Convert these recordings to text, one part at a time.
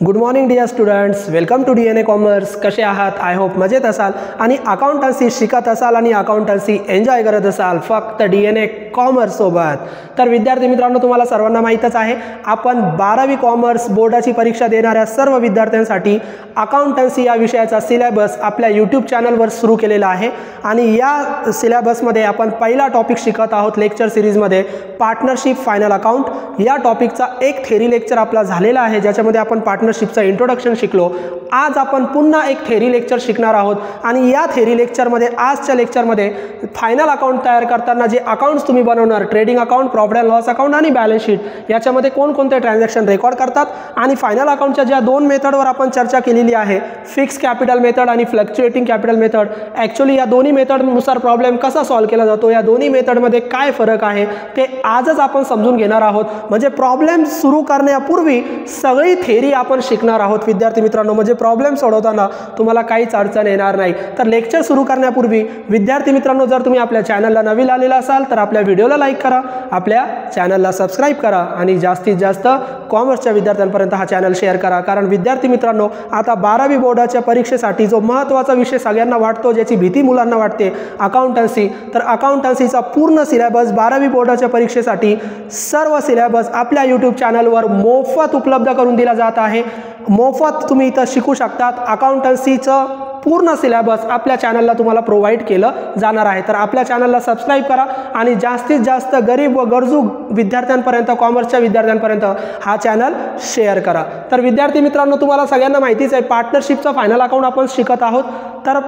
Good morning dear students, welcome to DNA commerce. कसे आहात? I hope मजेत असाल आणि अकाउंटन्सी शिकत असाल आणि अकाउंटन्सी एन्जॉय करत असाल फक्त DNA कॉमर्स सोबत. तर विद्यार्थी मित्रांनो, तुम्हाला सर्वांना माहीतच आहे, आपण 12वी कॉमर्स बोर्डाची परीक्षा देणाऱ्या सर्व विद्यार्थ्यांसाठी अकाउंटन्सी या विषयाचा सिलेबस आपल्या यूट्यूब चॅनलवर सुरू केलेला आहे. आणि या सिलेबसमध्ये आपण पहिला टॉपिक शिकत आहोत लेक्चर सिरीजमध्ये, पार्टनरशिप फायनल अकाउंट. या टॉपिकचा एक थेरी लेक्चर आपला झालेला आहे, ज्याच्यामध्ये आपण पार्टनरशिपचं इंट्रोडक्शन शिकलो. आज आपण पुन्हा एक थेरी लेक्चर शिकणार आहोत आणि या थेरी लेक्चरमध्ये, आजच्या लेक्चरमध्ये फायनल अकाउंट तयार करताना जे अकाउंट्स तुम्ही बनवणार, trading account, profit and loss account आणि बॅलन्स शीट, याच्यामध्ये कोणकोणते ट्रान्झॅक्शन रेकॉर्ड करतात आणि फायनल अकाउंटच्या ज्या दोन मेथडवर आपण चर्चा केलेली आहे, फिक्स कॅपिटल मेथड आणि फ्लक्च्युएटिंग कॅपिटल मेथड, ॲक्च्युअली या दोन्ही मेथडनुसार प्रॉब्लेम कसा सॉल्व्ह केला जातो, या दोन्ही मेथडमध्ये काय फरक आहे ते आजच आपण समजून घेणार आहोत. म्हणजे प्रॉब्लेम सुरू करण्यापूर्वी सगळी थेरी आपण शिकणार आहोत विद्यार्थी मित्रांनो. म्हणजे प्रॉब्लेम सोडवताना तुम्हाला काहीच अडचण येणार नाही. तर लेक्चर सुरू करण्यापूर्वी विद्यार्थी मित्रांनो, जर तुम्ही आपल्या चॅनलला नवीन आलेला असाल तर आपल्या व्हिडिओला लाईक करा, आपल्या चॅनलला सबस्क्राईब करा आणि जास्तीत जास्त कॉमर्सच्या विद्यार्थ्यांपर्यंत हा चॅनल शेअर करा. कारण विद्यार्थी मित्रांनो, आता 12वी बोर्डाच्या परीक्षेसाठी जो महत्त्वाचा विषय सगळ्यांना वाटतो, ज्याची भीती मुलांना वाटते, अकाउंटन्सी, तर अकाउंटन्सीचा पूर्ण सिलेबस 12वी बोर्डाच्या परीक्षेसाठी सर्व सिलेबस आपल्या यूट्यूब चॅनलवर मोफत उपलब्ध करून दिला जात आहे. मोफत तुम्ही इथं शिकू शकतात. अकाउंटन्सीचं पूर्ण सिलेबस आपल्या चॅनलला तुम्हाला प्रोव्हाइड केलं जाणार आहे. तर आपल्या चॅनलला सबस्क्राईब करा आणि जास्तीत जास्त गरीब व गरजू विद्यार्थ्यांपर्यंत, कॉमर्सच्या विद्यार्थ्यांपर्यंत हा चॅनल शेअर करा. तर विद्यार्थी मित्रांनो, तुम्हाला सगळ्यांना माहितीच आहे, पार्टनरशिपचा फायनल अकाउंट आपण शिकत आहोत. तर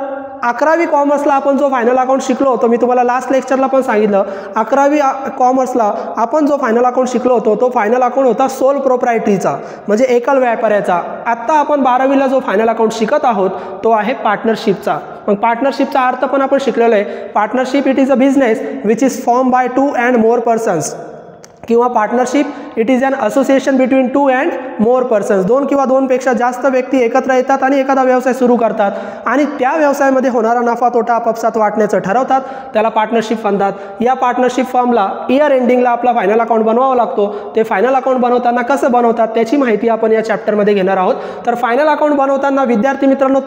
11वी कॉमर्सला आपण जो फायनल अकाउंट शिकलो होतो, मी तुम्हाला लास्ट लेक्चरला पण सांगितलं, 11वी कॉमर्सला आपण जो फायनल अकाउंट शिकलो होतो तो फायनल अकाउंट होता सोल प्रोप्रायटरीचा, म्हणजे एकल व्यापाऱ्याचा. आत्ता आपण 12वीला जो फायनल अकाउंट शिकत आहोत तो आहे पार्टनरशिपचा. मग पार्टनरशिपचा अर्थ पण आपण शिकलेलो आहे. Partnership it is a business which is form by 2 and more persons, किंवा partnership it is an association between 2 and more persons. 2 किंवा 2 पेक्षा जास्त व्यक्ती एकत्र येतात आणि एखादा व्यवसाय सुरू करतात आणि त्या व्यवसायामध्ये होणारा नफा तोटा आपापसात वाटण्याचं ठरवतात. त्याला पार्टनरशिप म्हणतात. या पार्टनरशिप फर्मला इयर एंडिंगला आपला फायनल अकाउंट बनवावा लागतो. ते फायनल अकाउंट बनवताना कसं बनवतात त्याची माहिती आपण या चॅप्टरमध्ये घेणार आहोत. तर फायनल अकाउंट बनवताना विद्यार्थी मित्रांनो,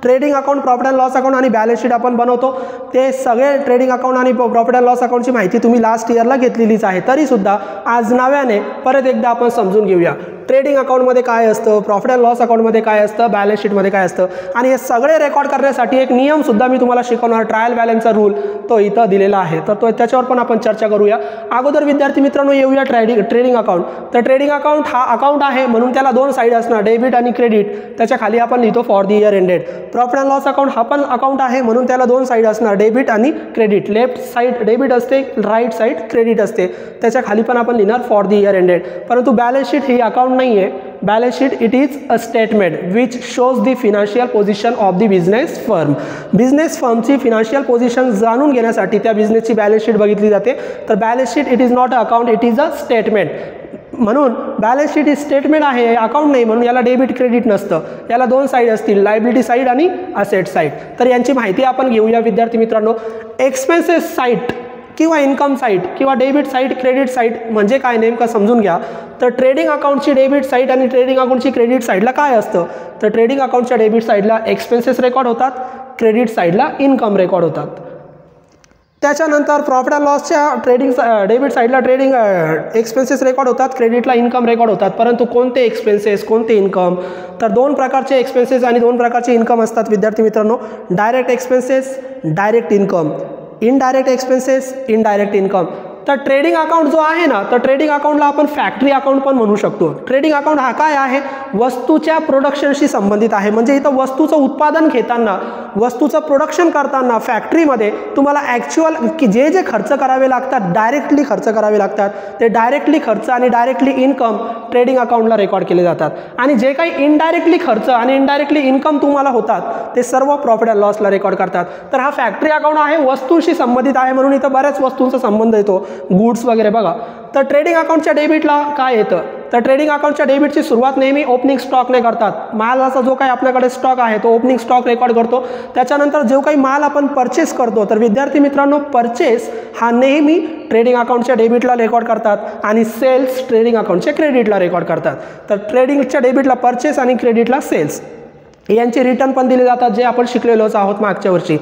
trading account, profit and loss account आणि बॅलन्स शीट आपण बनवतो. ते सगळे ट्रेडिंग अकाउंट आणि प्रॉफिट अँड लॉस अकाउंटची माहिती तुम्ही लास्ट इयरला घेतलेलीच आहे. तरीसुद्धा आज नव्याने परत एकदा आपण समजून घेऊया. ट्रेडिंग अकाउंटमध्ये काय असतं, प्रॉफिट अँड लॉस अकाउंटमध्ये काय असतं, बॅलन्स शीटमध्ये काय असतं, आणि हे सगळे रेकॉर्ड करण्यासाठी एक नियमसुद्धा मी तुम्हाला शिकवणार, ट्रायल बॅलन्सचा रूल, तो इथं दिलेला आहे. तर त्याच्यावर पण आपण चर्चा करूया. अगोदर विद्यार्थी मित्रांनो येऊया ट्रेडिंग अकाउंट. तर ट्रेडिंग अकाउंट हा अकाउंट आहे म्हणून त्याला दोन साईड असणार, डेबिट आणि क्रेडिट. त्याच्या खाली आपण लिहितो for the year ended. Profit and loss account हा पण अकाउंट आहे म्हणून त्याला दोन साईड असणार, डेबिट आणि क्रेडिट. लेफ्ट साईड डेबिट असते, राईट साईड क्रेडिट असते. त्याच्या खाली पण आपण लिहिणार फॉर द इयर एंडेड. परंतु बॅलन्स शीट ही अकाउंट नाही आहे. Balance sheet it is a statement which shows the financial position of the business firm. Business फर्मची फिनान्शियल पोझिशन जाणून घेण्यासाठी त्या बिझनेसची बॅलन्स शीट बघितली जाते. तर balance sheet it is not a account, it is a statement. म्हणून balance sheet ही statement आहे, अकाउंट नाही. म्हणून याला डेबिट क्रेडिट नसतं. याला दोन साईड असतील, लायबिलिटी साईड आणि असेट साईड. तर यांची माहिती आपण घेऊया विद्यार्थी मित्रांनो. एक्सपेन्सेस साईड किंवा इन्कम साईड किंवा डेबिट साईड, क्रेडिट साईड म्हणजे काय नेमकं समजून घ्या. तर ट्रेडिंग अकाउंटची डेबिट साईड आणि ट्रेडिंग अकाउंटची क्रेडिट साईडला काय असतं, तर ट्रेडिंग अकाउंटच्या डेबिट साईडला एक्सपेन्सेस रेकॉर्ड होतात, क्रेडिट साईडला इन्कम रेकॉर्ड होतात. त्याच्यानंतर प्रॉफिट अँड लॉसच्या डेबिट साईडला ट्रेडिंग एक्सपेन्सेस रेकॉर्ड होतात, क्रेडिटला इन्कम रेकॉर्ड होतात. परंतु कोणते एक्सपेन्सेस, कोणते इन्कम, तर दोन प्रकारचे एक्सपेन्सेस आणि दोन प्रकारचे इन्कम असतात विद्यार्थी मित्रांनो. Direct expenses, direct income, indirect expenses, indirect income. तर ट्रेडिंग अकाउंट जो आहे ना, तर ट्रेडिंग अकाउंटला आपण फॅक्टरी अकाउंट पण म्हणू शकतो. ट्रेडिंग अकाउंट हा काय आहे, वस्तूच्या प्रोडक्शनशी संबंधित आहे. म्हणजे इथं वस्तूचं उत्पादन घेताना, वस्तूचं प्रोडक्शन करताना फॅक्टरीमध्ये तुम्हाला ॲक्च्युअल की जे जे खर्च करावे लागतात, डायरेक्टली खर्च करावे लागतात, ते डायरेक्टली खर्च आणि डायरेक्टली इन्कम ट्रेडिंग अकाउंटला रेकॉर्ड केले जातात. आणि जे काही इनडायरेक्टली खर्च आणि इनडायरेक्टली इन्कम तुम्हाला होतात ते सर्व प्रॉफिट अँड लॉसला रेकॉर्ड करतात. तर हा फॅक्टरी अकाउंट आहे, वस्तूंशी संबंधित आहे, म्हणून इथं बऱ्याच वस्तूंचा संबंध येतो, गुड्स वगैरे बघा. तर ट्रेडिंग अकाउंटच्या डेबिटला काय येतं, तर ट्रेडिंग अकाउंटच्या डेबिटची सुरुवात नेहमी ओपनिंग स्टॉकने करतात. मालाचा जो काही आपल्याकडे स्टॉक आहे तो ओपनिंग स्टॉक रेकॉर्ड करतो. त्याच्यानंतर जो काही माल आपण परचेस करतो, तर विद्यार्थी मित्रांनो परचेस हा नेहमी ट्रेडिंग अकाउंटच्या डेबिटला रेकॉर्ड करतात आणि सेल्स ट्रेडिंग अकाउंटच्या क्रेडिटला रेकॉर्ड करतात. तर ट्रेडिंगच्या डेबिटला परचेस आणि क्रेडिटला सेल्स यांचे रिटर्न पण दिले जातात, जे आपण शिकलेलोच आहोत मागच्या वर्षी.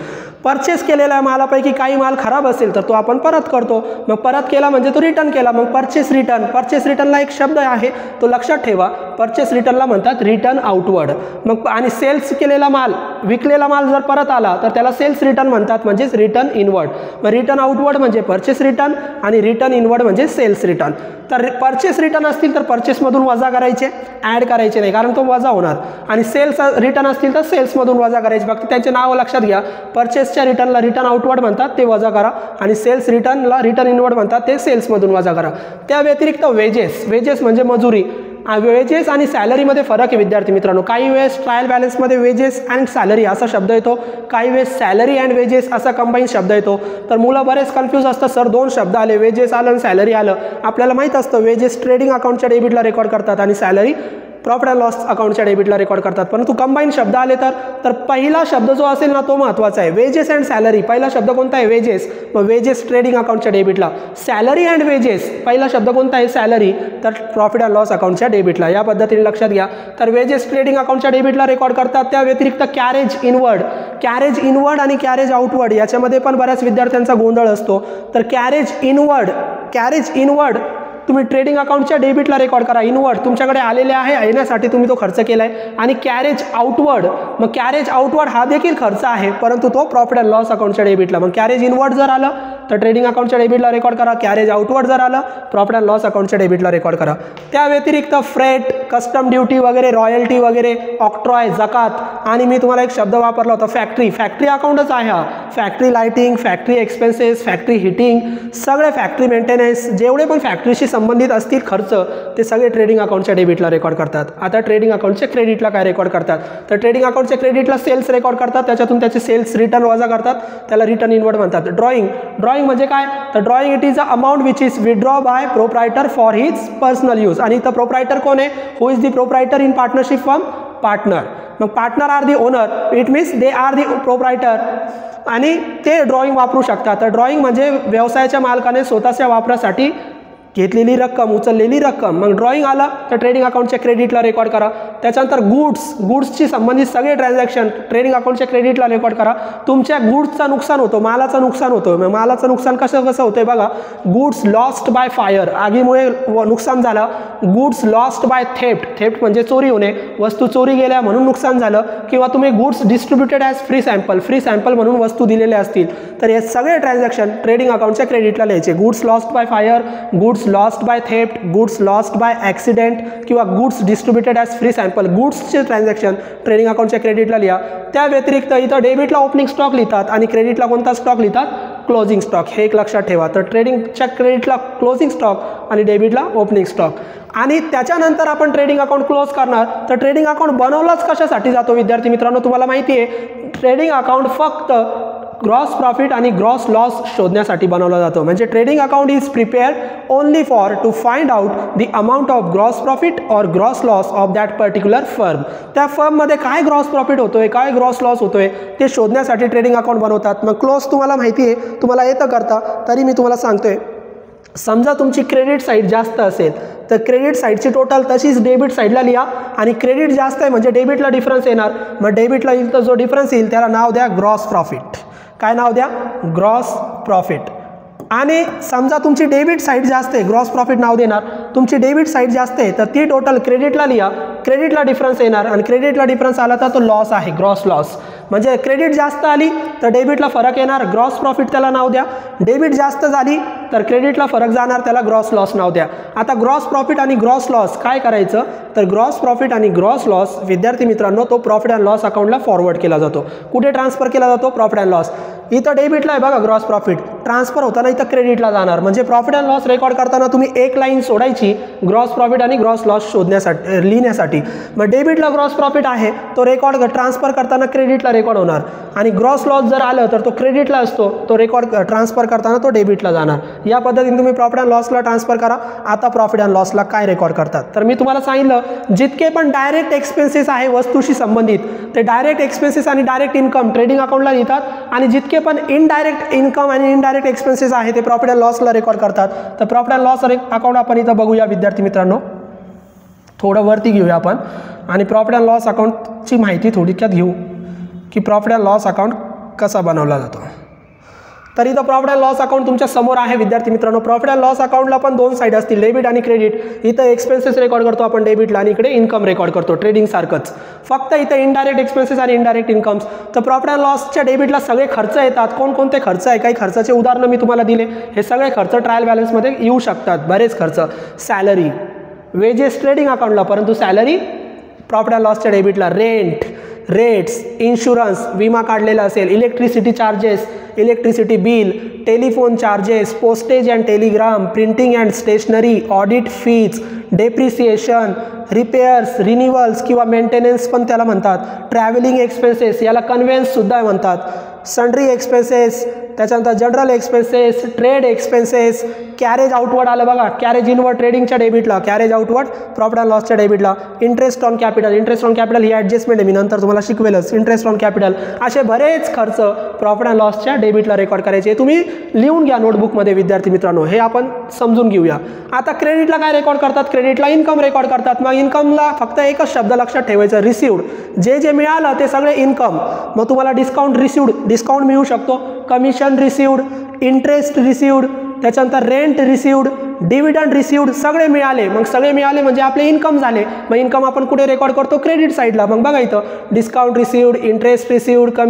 परचेस केलेल्या मालापैकी काही माल खराब असेल तर तो आपण परत करतो. मग परत केला म्हणजे तो रिटर्न केला, मग परचेस रिटर्न. परचेस रिटर्नला एक शब्द आहे तो लक्षात ठेवा, परचेस रिटर्नला म्हणतात रिटर्न आउटवर्ड. मग आणि सेल्स केलेला माल, विकलेला माल जर परत आला तर त्याला सेल्स रिटर्न म्हणतात, म्हणजेच रिटर्न इनवर्ड. मग रिटर्न आउटवर्ड म्हणजे परचेस रिटर्न आणि रिटर्न इनवर्ड म्हणजे सेल्स रिटर्न. तर परचेस रिटर्न असतील तर परचेसमधून वजा करायचे, ॲड करायचे नाही कारण तो वजा होणार. आणि सेल्स रिटर्न असतील तर सेल्समधून वजा करायचे. फक्त त्यांचे नाव लक्षात घ्या. परचेसच्या रिटर्नला रिटर्न आउटवर्ड म्हणतात, ते वजा करा. आणि सेल्स रिटर्नला रिटर्न इनवर्ड म्हणतात, ते सेल्समधून वजा करा. त्या व्यतिरिक्त वेजेस, वेजेस म्हणजे मजुरी. वेजेस आणि सॅलरीमध्ये फरक आहे विद्यार्थी मित्रांनो. काही वेळेस ट्रायल बॅलन्समध्ये वेजेस अँड सॅलरी असा शब्द येतो, काही वेळेस सॅलरी अँड वेजेस असा कंबाईन शब्द येतो. तर मुलं बरेच कन्फ्यूज असतात, सर दोन शब्द आले, वेजेस आलं आणि सॅलरी आलं. आपल्याला माहीत असतं वेजेस ट्रेडिंग अकाउंटच्या डेबिटला रेकॉर्ड करतात आणि सॅलरी प्रॉफिट अँड लॉस अकाउंटच्या डेबिटला रेकॉर्ड करतात. परंतु कंबाईन शब्द आले तर पहिला शब्द जो असेल ना तो महत्त्वाचा आहे. वेजेस अँड सॅलरी, पहिला शब्द कोणता आहे? वेजेस. मग वेजेस ट्रेडिंग अकाउंटच्या डेबिटला. सॅलरी अँड वेजेस, पहिला शब्द कोणता आहे? सॅलरी. तर प्रॉफिट अँड लॉस अकाउंटच्या डेबिटला. या पद्धतीने लक्षात घ्या. तर वेजेस ट्रेडिंग अकाउंटच्या डेबिटला रेकॉर्ड करतात. त्या व्यतिरिक्त कॅरेज इनवर्ड, कॅरेज इनवर्ड आणि कॅरेज आउटवर्ड याच्यामध्ये पण बऱ्याच विद्यार्थ्यांचा गोंधळ असतो. तर कॅरेज इनवर्ड तुम्ही ट्रेडिंग अकाउंटच्या डेबिटला रेकॉर्ड करा. इनवर्ड तुमच्याकडे आलेले आहे, येण्यासाठी तुम्ही तो खर्च केला आहे. आणि कॅरेज आउटवर्ड, मग कॅरेज आउटवर्ड हा देखील खर्च आहे, परंतु तो प्रॉफिट अँड लॉस अकाउंटच्या डेबिटला. मग कॅरेज इनवर्ड जर आलं तर ट्रेडिंग अकाउंटच्या डेबिटला रेकॉर्ड करा. कॅरेज आउटवर्ड जर आलं प्रॉफिट अँड लॉस अकाउंटच्या डेबिटला रेकॉर्ड करा. त्या व्यतिरिक्त फ्रेट, कस्टम ड्युटी वगैरे, रॉयल्टी वगैरे, ऑक्ट्रॉय, जकात आणि मी तुम्हाला एक शब्द वापरला होता फॅक्टरी. फॅक्टरी अकाउंटच आहे हा. Factory lighting, factory expenses, factory heating, सगळे फॅक्टरी मेंटेनन्स, जेवढे पण फॅक्टरीशी संबंधित असतील खर्च, ते सगळे ट्रेडिंग अकाउंटच्या डेबिटला रेकॉर्ड करतात. आता ट्रेडिंग अकाउंटच्या क्रेडिटला काय रेकॉर्ड करतात? तर ट्रेडिंग अकाउंटच्या क्रेडिटला सेल्स रेकॉर्ड करतात, त्याच्यातून त्याचे सेल्स रिटर्न वजा करतात, त्याला रिटर्न इनवर्ड म्हणतात. ड्रॉइंग म्हणजे काय? तर drawing it is a amount which is withdraw by proprietor for his personal use. आणि इथं प्रोप्रायटर कोण आहे? Who is the proprietor in partnership firm? Partner. मग partner are the owner, it means they are the proprietor आणि ते drawing वापरू शकतात. तर ड्रॉइंग म्हणजे व्यवसायाच्या मालकाने स्वतःच्या वापरासाठी घेतलेली रक्कम, उचललेली रक्कम. मग ड्रॉइंग आला तर ट्रेडिंग अकाउंटच्या क्रेडिटला रेकॉर्ड करा. त्याच्यानंतर गुड्सची संबंधित सगळे ट्रान्झॅक्शन ट्रेडिंग अकाउंटच्या क्रेडिटला रेकॉर्ड करा. तुमच्या गुड्सचं नुकसान होतं, मालाचं नुकसान होतं. मग मालाचं नुकसान कसं होतं बघा. गुड्स लॉस्ट बाय फायर, आगीमुळे नुकसान झालं. गुड्स लॉस्ट बाय थेफ्ट म्हणजे चोरी होणे, वस्तू चोरी गेल्या म्हणून नुकसान झालं. किंवा तुम्ही goods distributed as free sample म्हणून वस्तू दिलेल्या असतील, तर हे सगळे ट्रान्झॅक्शन ट्रेडिंग अकाउंटच्या क्रेडिटला लिहायचे. Goods lost by fire, goods lost by theft, goods lost by accident किंवा goods distributed as free sample, गुड्सचे ट्रान्झॅक्शन ट्रेडिंग अकाउंटच्या क्रेडिटला लिहा. त्या व्यतिरिक्त इथं डेबिटला ओपनिंग स्टॉक लिहितात आणि क्रेडिटला कोणता स्टॉक लिहितात? Closing stock. हे एक लक्षात ठेवा. तर ट्रेडिंगच्या क्रेडिटला क्लोजिंग स्टॉक आणि डेबिटला ओपनिंग स्टॉक. आणि त्याच्यानंतर आपण ट्रेडिंग अकाउंट क्लोज करणार. तर ट्रेडिंग अकाउंट बनवलाच कशासाठी जातो विद्यार्थी मित्रांनो? तुम्हाला माहिती आहे ट्रेडिंग अकाउंट फक्त ग्रॉस प्रॉफिट आणि ग्रॉस लॉस शोधण्यासाठी बनवला जातो. म्हणजे trading account is prepared only for to find out the amount of gross profit और gross loss of that particular firm. त्या फर्ममध्ये काय ग्रॉस प्रॉफिट होतोय, काय ग्रॉस लॉस होतोय ते शोधण्यासाठी ट्रेडिंग अकाउंट बनवतात. मग क्लोज तुम्हाला माहिती आहे, तुम्हाला येतं करता, तरी मी तुम्हाला सांगतोय. समजा तुमची क्रेडिट साईड जास्त असेल तर क्रेडिट साईडची टोटल तशीच डेबिट साईडला लिहा. आणि क्रेडिट जास्त आहे म्हणजे डेबिटला डिफरन्स येणार. मग डेबिटला येईल तर जो डिफरन्स येईल त्याला नाव द्या ग्रॉस प्रॉफिट. काय नाव द्या? Gross profit. आणि समजा तुमची डेबिट साईड जास्त आहे, ग्रॉस प्रॉफिट नाव देणार. तुमची डेबिट साईड जास्त आहे तर ती टोटल क्रेडिटला लिहा. क्रेडिटला डिफरन्स येणार आणि क्रेडिटला डिफरन्स आला तर तो लॉस आहे, ग्रॉस लॉस. म्हणजे क्रेडिट जास्त आली तर डेबिटला फरक येणार, ग्रॉस प्रॉफिट त्याला नाव द्या. डेबिट जास्त झाली तर क्रेडिटला फरक जाणार, त्याला ग्रॉस लॉस नाव द्या. आता ग्रॉस प्रॉफिट आणि ग्रॉस लॉस काय करायचं? तर ग्रॉस प्रॉफिट आणि ग्रॉस लॉस विद्यार्थी मित्रांनो तो प्रॉफिट अँड लॉस अकाउंटला फॉरवर्ड केला जातो. कुठे ट्रान्सफर केला जातो? Profit and loss. इथं डेबिटला आहे बघा ग्रॉस प्रॉफिट, ट्रान्सफर होताना इथं क्रेडिटला जाणार, म्हणजे प्रॉफिट अँड लॉस रेकॉर्ड करताना तुम्ही एक लाईन सोडायची ग्रॉस प्रॉफिट आणि ग्रॉस लॉस शोधण्यासाठी लिहिण्यासाठी. मग डेबिटला ग्रॉस प्रॉफिट आहे तो रेकॉर्ड ट्रान्सफर करताना क्रेडिटला रेकॉर्ड होणार, आणि ग्रॉस लॉस जर आलं तर तो क्रेडिटला असतो, तो रेकॉर्ड ट्रान्सफर करताना तो डेबिटला जाणार. या पद्धतीने तुम्ही प्रॉफिट अँड लॉसला ट्रान्सफर करा. आता प्रॉफिट अँड लॉसला काय रेकॉर्ड करतात, तर मी तुम्हाला सांगितलं जितके पण डायरेक्ट एक्सपेन्सेस आहे वस्तूशी संबंधित ते डायरेक्ट एक्सपेन्सेस आणि डायरेक्ट इन्कम ट्रेडिंग अकाउंटला लिहितात, आणि जितके पण इनडायरेक्ट इन्कम आणि इनडायरेक्ट एक्सपेन्सेस आहे ते प्रॉफिट अँड लॉसला रेकॉर्ड करतात. तर प्रॉफिट अँड लॉस अकाउंट आपण इथं बघूया विद्यार्थी मित्रांनो, थोडं वरती घेऊया आपण आणि प्रॉफिट अँड लॉस अकाउंटची माहिती थोडक्यात घेऊ की प्रॉफिट अँड लॉस अकाउंट कसा बनवला जातो. तर इथं प्रॉफिट अँड लॉस अकाउंट तुमच्या समोर आहे विद्यार्थी मित्रांनो. प्रॉफिट अँड लॉस अकाउंटला पण दोन साईड असतील, डेबिट आणि क्रेडिट. इथं एक्सपेन्सेस रेकॉर्ड करतो आपण डेबिटला आणि इकडे इन्कम रेकॉर्ड करतो ट्रेडिंग सारखंच, फक्त इथं इनडायरेक्ट एक्सपेन्सेस आणि इनडायरेक्ट इन्कम्स. तर प्रॉफिट अँड लॉसच्या डेबिटला सगळे खर्च येतात. कोणकोणते खर्च आहे, काही खर्चाचे उदाहरणं मी तुम्हाला दिले. हे सगळे खर्च ट्रायल बॅलन्समध्ये येऊ शकतात, बरेच खर्च. सॅलरी, वेजेस ट्रेडिंग अकाउंटला, परंतु सॅलरी प्रॉफिट अँड लॉसच्या डेबिटला. रेंट, रेट्स, इन्शुरन्स, विमा काढलेला असेल, electricity charges, electricity bill, telephone charges, postage and telegram, printing and stationery, audit fees, depreciation, repairs, renewals किंवा मेंटेनन्स पण त्याला म्हणतात. ट्रॅव्हलिंग एक्सपेन्सेस, याला कन्व्हेन्ससुद्धा म्हणतात. सन्ड्री एक्सपेन्सेस, त्याच्यानंतर general expenses, trade expenses, carriage outward आलं बघा, कॅरेज इनवर्ड ट्रेडिंगच्या डेबिटला, कॅरेज आउटवर्ड प्रॉफिट अँड लॉसच्या डेबिटला. Interest on capital, interest on capital he adjustment आहे, मी नंतर तुम्हाला शिकवेलच. इंटरेस्ट ऑन कॅपिटल, असे बरेच खर्च प्रॉफिट अँड लॉसच्या डेबिटला रेकॉर्ड करायचे. तुम्ही लिहून घ्या नोटबुकमध्ये विद्यार्थी मित्रांनो, हे आपण समजून घेऊया. आता क्रेडिटला काय रेकॉर्ड करतात, क्रेडिटला इन्कम रेकॉर्ड करतात. मग इन्कमला फक्त एकच शब्द लक्षात ठेवायचं, रिसिव्ड. जे जे मिळालं ते सगळे इन्कम. मग तुम्हाला डिस्काउंट रिसिव्ड, डिस्काउंट मिळू शकतो, कमिशन रिसिव्ड, इंटरेस्ट रिसिव्ड, त्याच्यानंतर रेंट रिसिव्ड, डिव्हिडंड रिसिव्ड, सगळे मिळाले. मग सगळे मिळाले म्हणजे आपले इन्कम झाले. मग इन्कम आपण कुठे रेकॉर्ड करतो, क्रेडिट साईडला. मग बघा इथं discount received, interest received,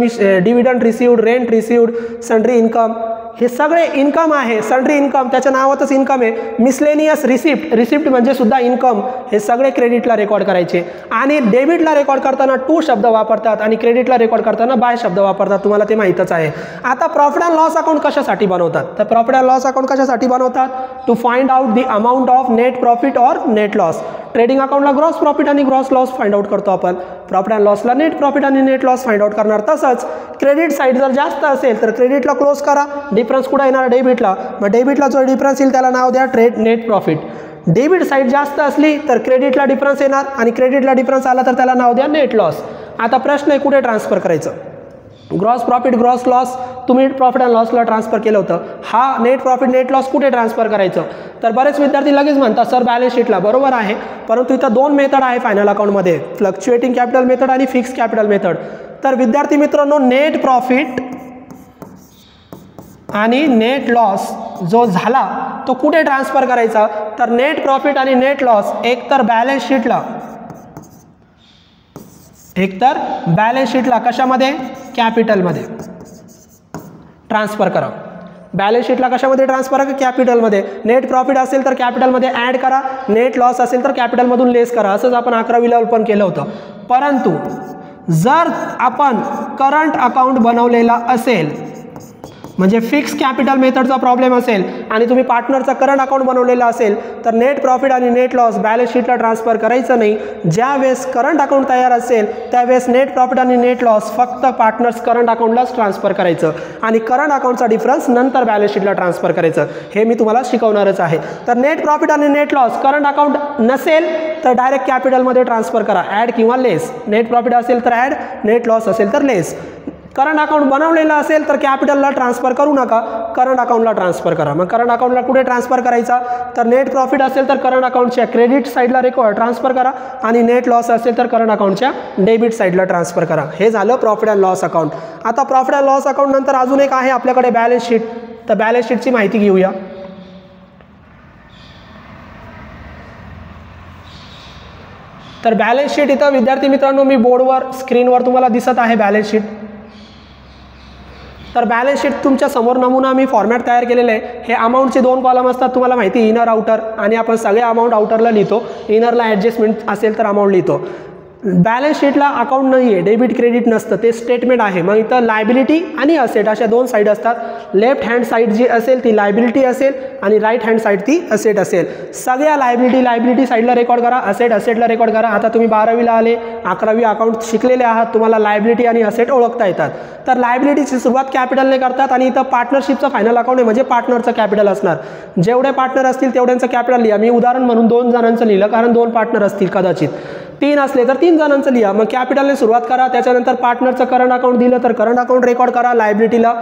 dividend received, rent received, sundry income, हे सगळे इन्कम आहे. सन्ड्री इन्कम त्याच्या नावातच इन्कम आहे. मिसलेनियस रिसिप्ट, रिसिप्ट म्हणजे सुद्धा इन्कम, हे सगळे क्रेडिटला रेकॉर्ड करायचे. आणि डेबिटला रेकॉर्ड करताना टू शब्द वापरतात आणि क्रेडिटला रेकॉर्ड करताना बाय शब्द वापरतात, तुम्हाला ते माहीतच आहे. आता प्रॉफिट अँड लॉस अकाउंट कशासाठी बनवतात, तर प्रॉफिट अँड लॉस अकाउंट कशासाठी बनवतात, to find out the amount of net profit और नेट लॉस. ट्रेडिंग अकाउंटला ग्रॉस प्रॉफिट आणि ग्रॉस लॉस फाइंड आउट करतो आपण, प्रॉफिट अँड लॉसला नेट प्रॉफिट आणि नेट लॉस फाइंड आउट करणार. तसंच क्रेडिट साईड जर जास्त असेल तर क्रेडिटला क्लोज करा, डिफरन्स कुठे येणार, डेबिटला. मग डेबिटला जो डिफरन्स येईल त्याला नाव द्या trade net profit. Debit side जास्त असली तर क्रेडिटला डिफरन्स येणार आणि क्रेडिटला डिफरन्स आला तर त्याला नाव द्या नेट लॉस. आता प्रश्न आहे कुठे ट्रान्सफर करायचं, ग्रॉस प्रॉफिट ग्रॉस लॉस तुम्ही प्रॉफिट अँड लॉसला ट्रान्सफर केलं होतं, हा नेट प्रॉफिट नेट लॉस कुठे ट्रान्सफर करायचं, तर बरेच विद्यार्थी लगेच म्हणतात सर बॅलन्स शीटला. बरोबर आहे, परंतु इथं दोन मेथड आहे फायनल अकाउंटमध्ये, फ्लक्च्युएटिंग कॅपिटल मेथड आणि फिक्स कॅपिटल मेथड. तर विद्यार्थी मित्रांनो, नेट प्रॉफिट आणि नेट लॉस जो झाला तो कुठे ट्रान्सफर करायचा, तर नेट प्रॉफिट आणि नेट लॉस एकतर बॅलन्स शीटला, एकतर बॅलन्स शीटला कशामध्ये, कॅपिटलमध्ये ट्रान्सफर करा. बॅलन्स शीटला कशामध्ये ट्रान्सफर करा, कॅपिटलमध्ये. नेट प्रॉफिट असेल तर कॅपिटलमध्ये ॲड करा, नेट लॉस असेल तर कॅपिटलमधून लेस करा. असंच आपण 11वीला पण केलं होतं. परंतु जर आपण करंट अकाउंट बनवलेला असेल, म्हणजे फिक्स कॅपिटल मेथडचा प्रॉब्लेम असेल आणि तुम्ही पार्टनरचा करंट अकाउंट बनवलेला असेल तर नेट प्रॉफिट आणि नेट लॉस बॅलन्स शीटला ट्रान्सफर करायचं नाही. ज्या वेळेस करंट अकाउंट तयार असेल त्यावेळेस नेट प्रॉफिट आणि नेट लॉस फक्त पार्टनर्स करंट अकाउंटलाच ट्रान्सफर करायचं आणि करंट अकाउंटचा डिफरन्स नंतर बॅलन्स शीटला ट्रान्सफर करायचं. हे मी तुम्हाला शिकवणारच आहे. तर नेट प्रॉफिट आणि नेट लॉस करंट अकाउंट नसेल तर डायरेक्ट कॅपिटलमध्ये ट्रान्सफर करा, ॲड किंवा लेस. नेट प्रॉफिट असेल तर ॲड, नेट लॉस असेल तर लेस. करंट अकाउंट बनवलेला असेल तर कॅपिटलला ट्रान्सफर करू नका, करंट अकाउंटला ट्रान्सफर करा. मग करंट अकाउंटला कुठे ट्रान्सफर करायचा, तर नेट प्रॉफिट असेल तर करंट अकाउंटच्या क्रेडिट साईडला ट्रान्सफर करा आणि नेट लॉस असेल तर करंट अकाउंटच्या डेबिट साईडला ट्रान्सफर करा. हे झालं प्रॉफिट अँड लॉस अकाउंट. आता प्रॉफिट अँड लॉस अकाउंट नंतर अजून एक आहे आपल्याकडे बॅलन्स शीट. तर बॅलन्स शीटची माहिती घेऊया. तर बॅलन्स शीट इथं विद्यार्थी मित्रांनो मी बोर्डवर स्क्रीनवर तुम्हाला दिसत आहे बॅलन्स शीट. तर बॅलन्स शीट तुमच्या समोर नमुना मी फॉर्मॅट तयार केलेलं आहे. हे अमाऊंटचे दोन कॉलम असतात, तुम्हाला माहिती इनर आउटर, आणि आपण सगळे अमाऊंट आउटरला लिहितो. इनरला ॲडजस्टमेंट असेल तर अमाऊंट लिहितो. बॅलन्स शीटला अकाउंट नाही आहे, डेबिट क्रेडिट नसतं, ते स्टेटमेंट आहे. मग इथं लायबिलिटी आणि असेट अशा दोन साईड असतात. लेफ्ट हँड साईड जी असेल ती लायबिलिटी असेल आणि राईट हँड साईड ती असेट असेल. सगळ्या लायबिलिटी साईडला रेकॉर्ड करा, असेटला रेकॉर्ड करा. आता तुम्ही 12वीला आले, 11वी अकाउंट शिकलेले आहात, तुम्हाला लायबिलिटी आणि असेट ओळखता येतात. तर लायबिलिटीची सुरुवात कॅपिटलने करतात आणि इथं पार्टनरशिपचं फायनल अकाउंट आहे म्हणजे पार्टनरचं कॅपिटल असणार. जेवढे पार्टनर असतील तेवढ्यांचं कॅपिटल लिहा. मी उदाहरण म्हणून 2 जणांचं लिहिलं कारण 2 पार्टनर असतील कदाचित. 3 असले तर 3 जणांचं लिहा. मग कॅपिटलने सुरुवात करा, त्याच्यानंतर पार्टनरचं करंट अकाउंट दिलं तर करंट अकाउंट रेकॉर्ड करा. लायबिलिटीला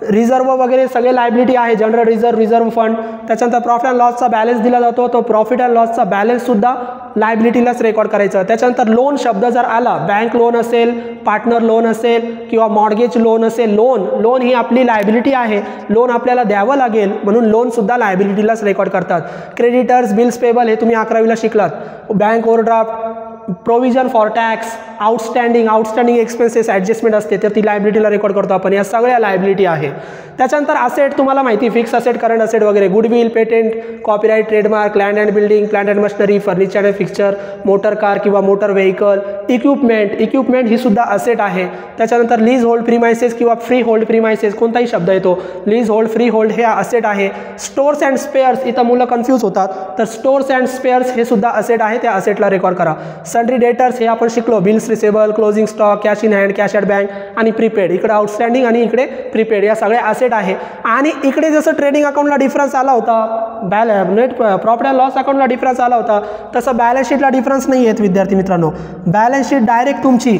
रिझर्व वगैरे सगळे लायबिलिटी आहे, जनरल रिझर्व फंड. त्याच्यानंतर प्रॉफिट अँड लॉसचा बॅलन्स दिला जातो, तो प्रॉफिट अँड लॉसचा बॅलन्स सुद्धा लायबिलिटीलाच रेकॉर्ड करायचं. त्याच्यानंतर लोन शब्द जर आला, बँक लोन असेल, पार्टनर लोन असेल किंवा मॉर्गेज लोन असेल, लोन ही आपली लायबिलिटी आहे, लोन आपल्याला द्यावं लागेल म्हणून लोन सुद्धा लायबिलिटीलाच रेकॉर्ड करतात. क्रेडिटर्स, बिल्स पेबल हे तुम्ही 11वीला शिकलात. Bank overdraft, provision for tax, outstanding expenses adjustment असते तर ती लायबिलिटीला रेकॉर्ड करतो आपण. या सगळ्या लायबिलिटी आहे. त्याच्यानंतर असेट तुम्हाला माहिती, फिक्स असेट, करंट असेट वगैरे, goodwill, patent, copyright, trademark, land and building, plant and machinery, furniture and fixture, motor car किंवा मोटर व्हेकल, इक्विपमेंट ही सुद्धा असेट आहे. त्याच्यानंतर लीज होल्ड प्रीमायसेस किंवा फ्री होल्ड प्रीमायसेस, कोणताही शब्द येतो, लीज होल्ड, फ्री होल्ड हे असेट आहे. स्टोर्स अँड स्पेअर्स, इथं मुलं कन्फ्यूज होतात, तर स्टोर्स अँड स्पेअर्स हे सुद्धा असेट आहे, त्या असेटला रेकॉर्ड करा. सन्ड्री डेटर्स हे आपण शिकलो, bills receivable, closing stock, cash in hand, cash at bank आणि प्रीपेड. इकडे आउटस्टँडिंग आणि इकडे प्रीपेड, या सगळ्या असेट आहे. आणि इकडे जसं ट्रेडिंग अकाउंटला डिफरन्स आला होता, नेट प्रॉफिट अँड लॉस अकाउंटला डिफरन्स आला होता, तसं बॅलन्स शीटला डिफरन्स नाही आहेत विद्यार्थी मित्रांनो. बॅलन्स शीट डायरेक्ट तुमची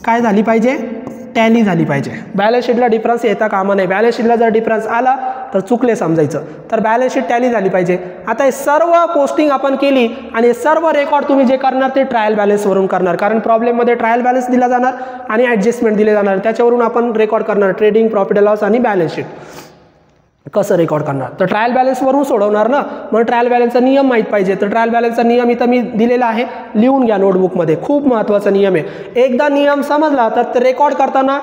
काय झाली पाहिजे, टॅली झाली पाहिजे. बॅलन्स शीटला डिफरन्स येता कामा नाही. बॅलन्स शीटला जर डिफरन्स आला तर चुकले समजायचं. तर बॅलन्स शीट टॅली झाली पाहिजे. आता हे सर्व पोस्टिंग आपण केली आणि सर्व रेकॉर्ड तुम्ही जे करणार ते ट्रायल बॅलन्सवरून करणार, कारण प्रॉब्लेममध्ये ट्रायल बॅलन्स दिला जाणार आणि ॲडजस्टमेंट दिले जाणार, त्याच्यावरून आपण रेकॉर्ड करणार. ट्रेडिंग, प्रॉफिट अँड लॉस आणि बॅलन्स शीट कसं रेकॉर्ड करणार, तर ट्रायल बॅलन्सवरून सोडवणार ना. मग ट्रायल बॅलन्सचा नियम माहीत पाहिजे. तर ट्रायल बॅलन्सचा नियम इथं मी दिलेला आहे, लिहून घ्या नोटबुकमध्ये. खूप महत्त्वाचा नियम आहे. एकदा नियम समजला तर रेकॉर्ड करताना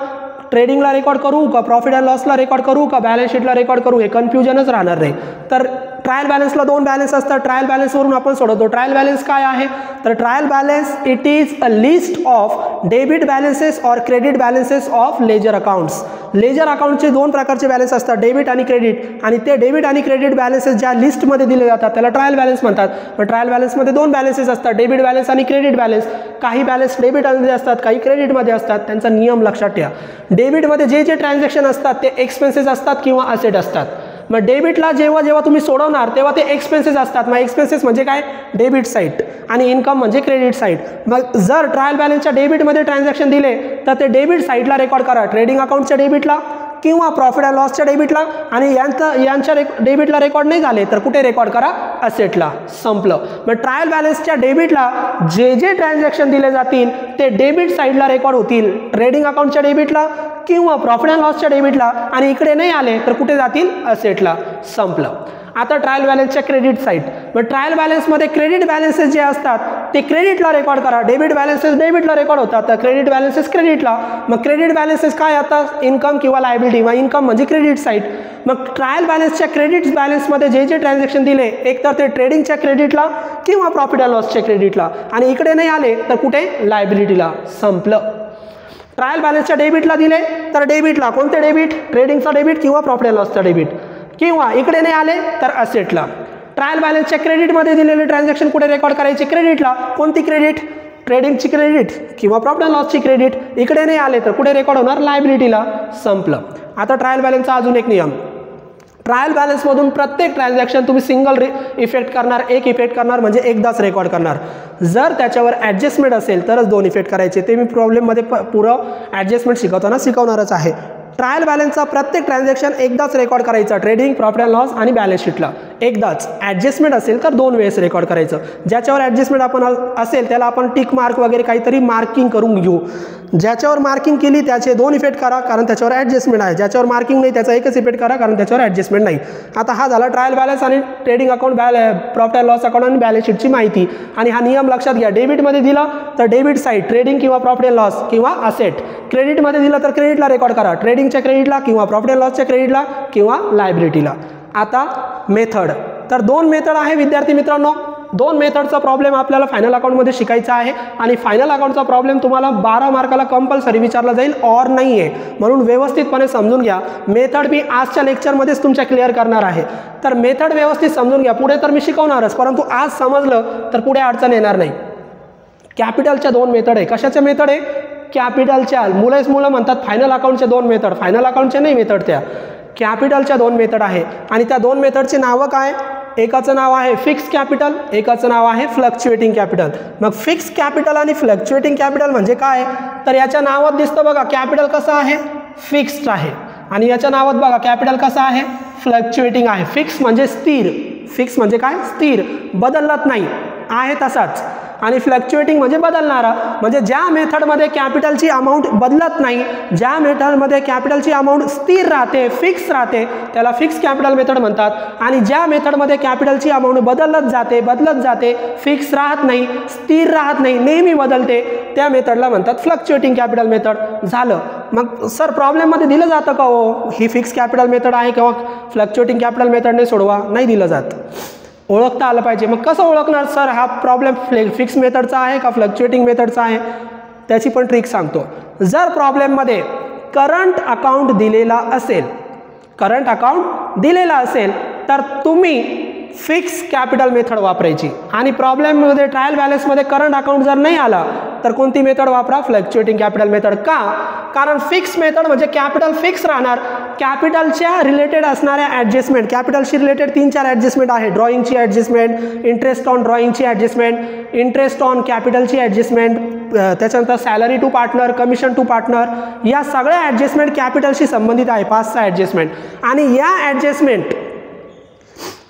ट्रेडिंगला रेकॉर्ड करू का, प्रॉफिट अँड लॉसला रेकॉर्ड करू का, बॅलन्स शीटला रेकॉर्ड करू, हे कन्फ्युजनच राहणार नाही. तर ट्रायल बॅलन्सला 2 बॅलन्स असतात, ट्रायल बॅलन्सवरून आपण सोडवतो. ट्रायल बॅलन्स काय आहे, तर trial balance it is a list of debit balances और credit balances of ledger accounts. Ledger अकाउंटचे 2 प्रकारचे बॅलन्स असतात, डेबिट आणि क्रेडिट, आणि ते डेबिट आणि क्रेडिट बॅलन्सेस ज्या लिस्टमध्ये दिले जातात त्याला ट्रायल बॅलन्स म्हणतात. मग ट्रायल बॅलन्समध्ये 2 बॅलन्सेस असतात, डेबिट बॅलन्स आणि क्रेडिट बॅलन्स. काही बॅलन्स डेबिटमध्ये असतात, काही क्रेडिटमध्ये असतात. त्यांचा नियम लक्षात ठेवा. डेबिटमध्ये जे ट्रान्झॅक्शन असतात ते एक्सपेन्सेस असतात किंवा असेट असतात. मग डेबिटला जेव्हा तुम्ही सोडवणार तेव्हा ते एक्सपेन्सेस असतात. मग एक्सपेन्सेस म्हणजे काय, डेबिट साईड, आणि इन्कम म्हणजे क्रेडिट साईड. मग जर ट्रायल बॅलन्सच्या डेबिटमध्ये ट्रान्झॅक्शन दिले तर ते डेबिट साईडला रेकॉर्ड करा, ट्रेडिंग अकाउंटच्या डेबिटला किंवा प्रॉफिट अँड लॉसच्या डेबिटला. आणि यांच्या डेबिटला रेकॉर्ड नाही झाले तर कुठे रेकॉर्ड करा, असेटला. संपलं. मग ट्रायल बॅलन्सच्या डेबिटला जे ट्रान्झॅक्शन दिले जातील ते डेबिट साईडला रेकॉर्ड होतील, ट्रेडिंग अकाउंटच्या डेबिटला किंवा प्रॉफिट अँड लॉसच्या डेबिटला, आणि इकडे नाही आले तर कुठे जातील, असेटला. संपलं. आता ट्रायल बॅलन्सच्या क्रेडिट साईड. मग ट्रायल बॅलन्समध्ये क्रेडिट बॅलन्सेस जे असतात ते क्रेडिटला रेकॉर्ड करा, डेबिट बॅलन्सेस डेबिटला रेकॉर्ड होतात, तर क्रेडिट बॅलन्सेस क्रेडिटला. मग क्रेडिट बॅलन्सेस काय आता, इन्कम किंवा लायबिलिटी. मग इन्कम म्हणजे क्रेडिट साईड. मग ट्रायल बॅलन्सच्या क्रेडिट बॅलन्समध्ये जे ट्रान्झॅक्शन दिले एकतर ते ट्रेडिंगच्या क्रेडिटला किंवा प्रॉफिट अँड लॉसच्या क्रेडिटला, आणि इकडे नाही आले तर कुठे, लायबिलिटीला. संपलं. ट्रायल बॅलन्सच्या डेबिटला दिले तर डेबिटला, कोणते डेबिट, ट्रेडिंगचा डेबिट किंवा प्रॉफिट अँड लॉसचा डेबिट, किंवा इकडे नाही आले तर असेटला. ट्रायल बॅलन्सच्या क्रेडिटमध्ये दिलेले ट्रान्झॅक्शन कुठे रेकॉर्ड करायचे, क्रेडिटला. कोणती क्रेडिट, ट्रेडिंगची क्रेडिट किंवा प्रॉफिट अँड लॉसची क्रेडिट. इकडे नाही आले तर कुठे रेकॉर्ड होणार, लायबिलिटीला. संपलं. आता ट्रायल बॅलन्सचा अजून एक नियम, ट्रायल बॅलन्समधून प्रत्येक ट्रान्झॅक्शन तुम्ही सिंगल इफेक्ट करणार, एक इफेक्ट करणार म्हणजे एकदाच रेकॉर्ड करणार. जर त्याच्यावर ॲडजस्टमेंट असेल तरच 2 इफेक्ट करायचे. ते मी प्रॉब्लेममध्ये पुरं ॲडजस्टमेंट शिकवणारच आहे. ट्रायल बॅलन्सचा प्रत्येक ट्रान्झॅक्शन एकदाच रेकॉर्ड करायचा, ट्रेडिंग, प्रॉफिट अँड लॉस आणि बॅलन्स शीटला एकदाच. ॲडजस्टमेंट असेल तर 2 वेळेस रेकॉर्ड करायचं. ज्याच्यावर ॲडजस्टमेंट आपण असेल त्याला आपण टिक मार्क वगैरे काहीतरी मार्किंग करून घेऊ. ज्याच्यावर मार्किंग केली त्याचे 2 इफेक्ट करा कारण त्याच्यावर ॲडजस्टमेंट आहे. ज्याच्यावर मार्किंग नाही त्याचा एकच इफेक्ट करा कारण त्याच्यावर ॲडजस्टमेंट नाही. आता हा झाला ट्रायल बॅलन्स आणि trading account, profit and loss account आणि बॅलन्स शीटची माहिती. आणि हा नियम लक्षात घ्या. डेबिटमध्ये दिला तर डेबिट साईड, ट्रेडिंग किंवा प्रॉफिट अँड लॉस किंवा असेट. क्रेडिटमध्ये दिलं तर क्रेडिटला रेकॉर्ड करा, ट्रेडिंगच्या क्रेडिटला किंवा प्रॉफिट अँड लॉसच्या क्रेडिटला किंवा लायबिलिटीला. आता मेथड, तर 2 मेथड आहे विद्यार्थी मित्रांनो. दोन मेथडचा प्रॉब्लेम आपल्याला फायनल अकाउंटमध्ये शिकायचा आहे आणि फायनल अकाउंटचा प्रॉब्लेम तुम्हाला 12 मार्काला कंपल्सरी विचारला जाईल और नाही आहे, म्हणून व्यवस्थितपणे समजून घ्या. मेथड मी आजच्या लेक्चरमध्येच तुमच्या क्लिअर करणार आहे. तर मेथड व्यवस्थित समजून घ्या. पुढे तर मी शिकवणारच, परंतु आज समजलं तर पुढे अडचण येणार नाही. कॅपिटलच्या दोन मेथड आहे. कशाच्या मेथड आहे? कॅपिटलच्या. मुलं म्हणतात फायनल अकाउंटचे दोन मेथड. फायनल अकाउंटचे नाही मेथड, त्या कॅपिटलच्या दोन मेथड आहे. आणि त्या दोन मेथडची नावं काय? एकाचं नाव आहे फिक्स कॅपिटल, एकाचं नाव आहे फ्लक्च्युएटिंग कॅपिटल. मग फिक्स कॅपिटल आणि फ्लक्च्युएटिंग कॅपिटल म्हणजे काय? तर याच्या नावात दिसतं बघा, कॅपिटल कसं आहे? फिक्स्ड आहे. आणि याच्या नावात बघा कॅपिटल कसं आहे? फ्लक्च्युएटिंग आहे. फिक्स म्हणजे स्थिर. फिक्स म्हणजे काय? स्थिर, बदलत नाही, आहे तसाच. आणि फ्लक्च्युएटिंग म्हणजे बदलणारा. म्हणजे ज्या मेथडमध्ये कॅपिटलची अमाऊंट बदलत नाही, ज्या मेथडमध्ये कॅपिटलची अमाऊंट स्थिर राहते, फिक्स राहते, त्याला फिक्स कॅपिटल मेथड म्हणतात. आणि ज्या मेथडमध्ये कॅपिटलची अमाऊंट बदलत जाते, फिक्स राहत नाही, स्थिर राहत नाही, नेहमी बदलते, त्या मेथडला म्हणतात फ्लक्च्युएटिंग कॅपिटल मेथड. झालं. मग सर प्रॉब्लेममध्ये दिलं जातं का हो ही फिक्स कॅपिटल मेथड आहे किंवा फ्लक्च्युएटिंग कॅपिटल मेथडने सोडवा? नाही दिलं जात. ओळखता आलं पाहिजे. मग कसं ओळखणार सर हा प्रॉब्लेम फिक्स मेथडचा आहे का फ्लक्च्युएटिंग मेथडचा आहे? त्याची पण ट्रिक सांगतो. जर प्रॉब्लेममध्ये करंट अकाउंट दिलेला असेल तर तुम्ही फिक्स कॅपिटल मेथड वापरायची. आणि प्रॉब्लेममध्ये ट्रायल बॅलन्समध्ये करंट अकाउंट जर नाही आला तर कोणती मेथड वापरा? Fluctuating capital method. का? कारण फिक्स मेथड म्हणजे कॅपिटल फिक्स राहणार. कॅपिटलच्या रिलेटेड असणाऱ्या ॲडजस्टमेंट, कॅपिटलशी रिलेटेड 3-4 ॲडजस्टमेंट आहे. ड्रॉइंगची ॲडजस्टमेंट, इंटरेस्ट ऑन ड्रॉइंगची ॲडजस्टमेंट, इंटरेस्ट ऑन कॅपिटलची ॲडजस्टमेंट, त्याच्यानंतर salary to partner, commission to partner, या सगळ्या ॲडजस्टमेंट कॅपिटलशी संबंधित आहे. 5-6 ॲडजस्टमेंट. आणि या ॲडजस्टमेंट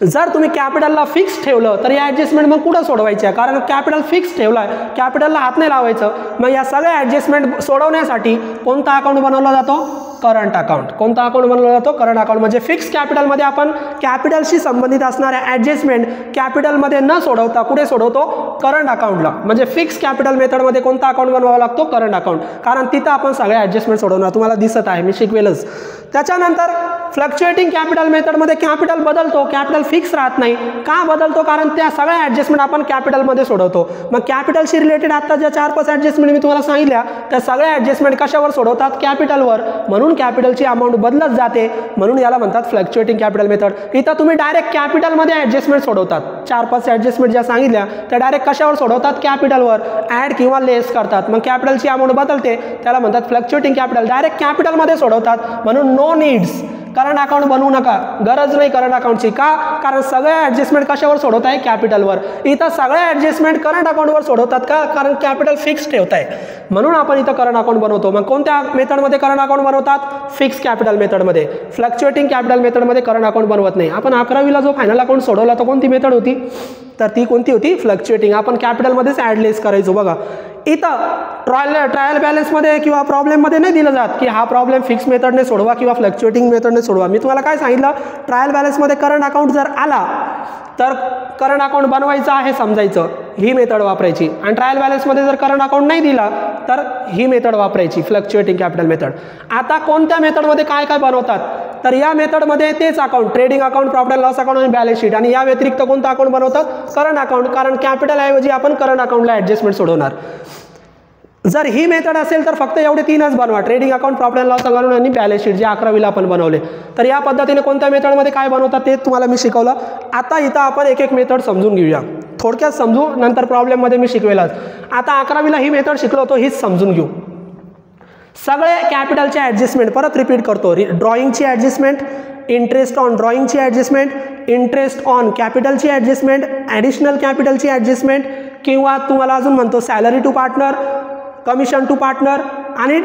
जर तुम्ही कॅपिटलला फिक्स ठेवलं तर या ॲडजस्टमेंट मग कुठं सोडवायच्या? कारण कॅपिटल फिक्स ठेवला आहे, कॅपिटलला हात नाही लावायचं. मग या सगळ्या ॲडजस्टमेंट सोडवण्यासाठी कोणता अकाउंट बनवला जातो? Current account. कोणता अकाउंट बनवला जातो? Current account. म्हणजे फिक्स कॅपिटलमध्ये आपण कॅपिटलशी संबंधित असणाऱ्या ॲडजस्टमेंट कॅपिटलमध्ये न सोडवता कुठे सोडवतो? करंट अकाउंटला. म्हणजे फिक्स कॅपिटल मेथडमध्ये कोणता अकाउंट बनवावा लागतो? Current account. कारण तिथं आपण सगळ्या ॲडजस्टमेंट सोडवणार. तुम्हाला दिसत आहे, मी शिकवेलच. त्याच्यानंतर फ्लक्च्युएटिंग कॅपिटल मेथडमध्ये कॅपिटल बदलतो, कॅपिटल फिक्स राहत नाही. का बदलतो? कारण त्या सगळ्या ॲडजस्टमेंट आपण कॅपिटलमध्ये सोडवतो. मग कॅपिटलशी रिलेटेड आता ज्या 4-5 ॲडजस्टमेंट मी तुम्हाला सांगितल्या त्या सगळ्या ॲडजस्टमेंट कशावर सोडवतात? कॅपिटलवर. म्हणून कॅपिटलची अमाऊंट बदलत जाते, म्हणून याला म्हणतात फ्लक्च्युएटिंग कॅपिटल मेथड. इथं तुम्ही डायरेक्ट कॅपिटलमध्ये ॲडजस्टमेंट सोडवतात. 4-5 ॲडजस्टमेंट ज्या सांगितल्या त्या डायरेक्ट कशावर सोडवतात? कॅपिटलवर. ॲड किंवा लेस करतात. मग कॅपिटलची अमाऊंट बदलते, त्याला म्हणतात फ्लक्च्युएटिंग कॅपिटल. डायरेक्ट कॅपिटलमध्ये सोडवतात. म्हणून नो नीड्स, करंट अकाउंट बनवू नका, गरज नाही करंट अकाउंटची. का? कारण सगळ्या ॲडजस्टमेंट कशावर सोडवत आहे? कॅपिटलवर. इथं सगळ्या ॲडजस्टमेंट करंट अकाउंटवर सोडवतात. का? कारण कॅपिटल फिक्स ठेवत आहे, म्हणून आपण इथं करंट अकाउंट बनवतो. मग कोणत्या मेथडमध्ये करंट अकाउंट बनवतात? फिक्स कॅपिटल मेथडमध्ये. फ्लक्च्युएटिंग कॅपिटल मेथडमध्ये करंट अकाउंट बनवत नाही. आपण 11वीला जो फायनल अकाउंट सोडवला तो कोणती मेथड होती? तर ती कोणती होती? फ्लक्च्युएटिंग. आपण कॅपिटलमध्येच ॲड लेस करायचो. बघा इथं ट्रायल बॅलन्समध्ये किंवा प्रॉब्लेममध्ये नाही दिलं जात की हा प्रॉब्लेम फिक्स मेथडने सोडवा किंवा फ्लक्च्युएटिंग मेथडने सोडवा. मी तुम्हाला काय सांगितलं? ट्रायल बॅलन्समध्ये करंट अकाउंट जर आला तर करंट अकाउंट बनवायचं आहे समजायचं, ही मेथड वापरायची. आणि ट्रायल बॅलन्समध्ये जर करंट अकाउंट नाही दिला तर ही मेथड वापरायची, फ्लक्च्युएटिंग कॅपिटल मेथड. आता कोणत्या मेथडमध्ये काय काय बनवतात? तर या मेथडमध्ये तेच account, trading account, profit and loss account आणि बॅलन्स शीट. आणि या व्यतिरिक्त कोणतं अकाउंट बनवतात? Current account. कारण कॅपिटल ऐवजी आपण करंट अकाउंटला ॲडजस्टमेंट सोडवणार. जर ही मेथड असेल तर फक्त एवढे 3च बनवा, trading account, profit and loss account आणि बॅलन्स शीट, जे 11वीला आपण बनवले. तर या पद्धतीने कोणत्या मेथडमध्ये काय बनवतात ते तुम्हाला मी शिकवलं. आता इथं आपण एक एक मेथड समजून घेऊया. थोडक्यात समजू, नंतर प्रॉब्लेममध्ये मी शिकवेलाच. आता 11वीला ही मेथड शिकलो होतो, हीच समजून घेऊ. सगळे कॅपिटलचे ॲडजस्टमेंट परत रिपीट करतो. ड्रॉइंगची ॲडजस्टमेंट, इंटरेस्ट ऑन ड्रॉइंगची ॲडजस्टमेंट, इंटरेस्ट ऑन कॅपिटलची ॲडजस्टमेंट, ॲडिशनल कॅपिटलची ॲडजस्टमेंट, किंवा तुम्हाला अजून म्हणतो salary to partner, commission to partner आणि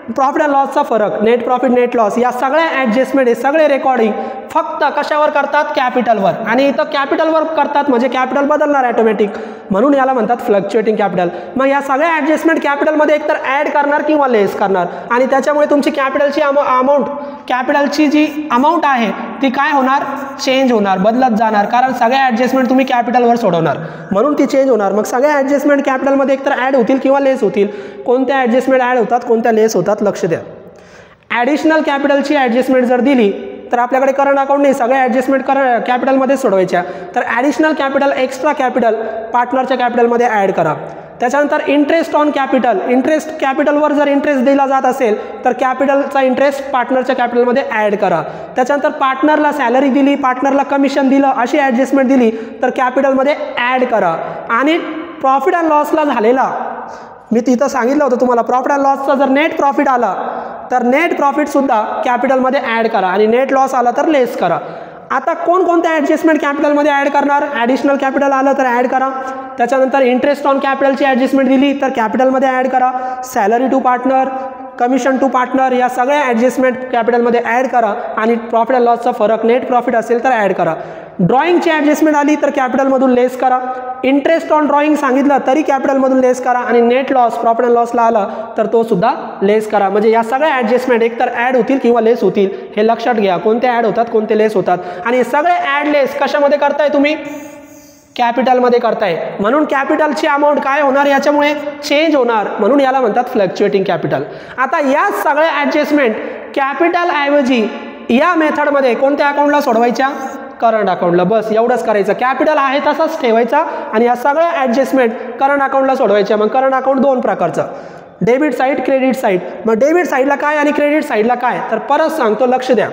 प्रॉफिट अँड लॉसचा फरक, नेट प्रॉफिट, नेट लॉस, या सगळ्या ॲडजस्टमेंट, हे सगळे रेकॉर्डिंग फक्त कशावर करतात? कॅपिटलवर. आणि इथं कॅपिटलवर करतात म्हणजे कॅपिटल बदलणार ॲटोमॅटिक, म्हणून याला म्हणतात फ्लक्च्युएटिंग कॅपिटल. मग या सगळ्या ॲडजस्टमेंट कॅपिटलमध्ये एकतर ॲड करणार किंवा लेस करणार. आणि त्याच्यामुळे तुमची कॅपिटलची अमाऊंट, कॅपिटलची जी अमाऊंट आहे ती काय होणार? चेंज होणार, बदलत जाणार. कारण सगळ्या ॲडजस्टमेंट तुम्ही कॅपिटलवर सोडवणार, म्हणून ती चेंज होणार. मग सगळ्या ॲडजस्टमेंट कॅपिटलमध्ये एकतर ॲड होतील किंवा लेस होतील. कोणत्या ॲडजस्टमेंट ॲड होतात, कोणत्या लेस होतात, लक्ष द्या. ॲडिशनल कॅपिटलची ॲडजस्टमेंट जर दिली तर आपल्याकडे करंट अकाउंट नाही, सगळे ॲडजस्टमेंट कॅपिटलमध्ये सोडवायच्या. तर ॲडिशनल कॅपिटल, एक्स्ट्रा कॅपिटल पार्टनरच्या कॅपिटलमध्ये ॲड करा. त्याच्यानंतर इंटरेस्ट ऑन कॅपिटल, इंटरेस्ट कॅपिटलवर जर इंटरेस्ट दिला जात असेल तर कॅपिटलचा इंटरेस्ट पार्टनरच्या कॅपिटलमध्ये ॲड करा. त्याच्यानंतर पार्टनरला सॅलरी दिली, पार्टनरला कमिशन दिलं, अशी ॲडजस्टमेंट दिली तर कॅपिटलमध्ये ॲड करा. आणि प्रॉफिट अँड लॉसला झालेला, मी तिथं सांगितलं होतं तुम्हाला, प्रॉफिट अँड लॉसचा जर नेट प्रॉफिट आला तर नेट प्रॉफिटसुद्धा कॅपिटलमध्ये ॲड करा आणि नेट लॉस आला तर लेस करा. आता कोणकोणत्या ॲडजस्टमेंट कॅपिटलमध्ये ॲड करणार? ॲडिशनल कॅपिटल आलं तर ॲड करा. त्याच्यानंतर इंटरेस्ट ऑन कॅपिटलची ॲडजस्टमेंट दिली तर कॅपिटलमध्ये ॲड करा. Salary to partner, commission to partner, या सगळ्या ॲडजस्टमेंट कॅपिटलमध्ये ॲड करा. आणि प्रॉफिट अँड लॉसचा फरक, नेट प्रॉफिट असेल तर ॲड करा. ड्रॉइंगची ॲडजस्टमेंट आली तर कॅपिटलमधून लेस करा. इंटरेस्ट ऑन ड्रॉइंग सांगितलं तरी कॅपिटलमधून लेस करा. आणि नेट लॉस, प्रॉफिट अँड लॉसला आला तर तो सुद्धा लेस करा. म्हणजे या सगळ्या ॲडजस्टमेंट एकतर ॲड होतील किंवा लेस होतील, हे लक्षात घ्या. कोणते ॲड होतात, कोणते लेस होतात. आणि हे सगळे ॲड लेस कशामध्ये करताय तुम्ही? कॅपिटलमध्ये करताय. म्हणून कॅपिटलची अमाऊंट काय होणार, याच्यामुळे चेंज होणार, म्हणून याला म्हणतात फ्लक्च्युएटिंग कॅपिटल. आता या सगळ्या ॲडजस्टमेंट कॅपिटल ऐवजी या मेथडमध्ये कोणत्या अकाउंटला सोडवायच्या? करंट अकाउंटला. बस एवढंच करायचं. कॅपिटल आहे तसाच ठेवायचा आणि या सगळ्या ॲडजस्टमेंट करंट अकाउंटला सोडवायच्या. मग करंट अकाउंट दोन प्रकारचं, डेबिट साईड, क्रेडिट साईड. मग डेबिट साईडला काय आणि क्रेडिट साईडला काय, तर परत सांगतो, लक्ष द्या.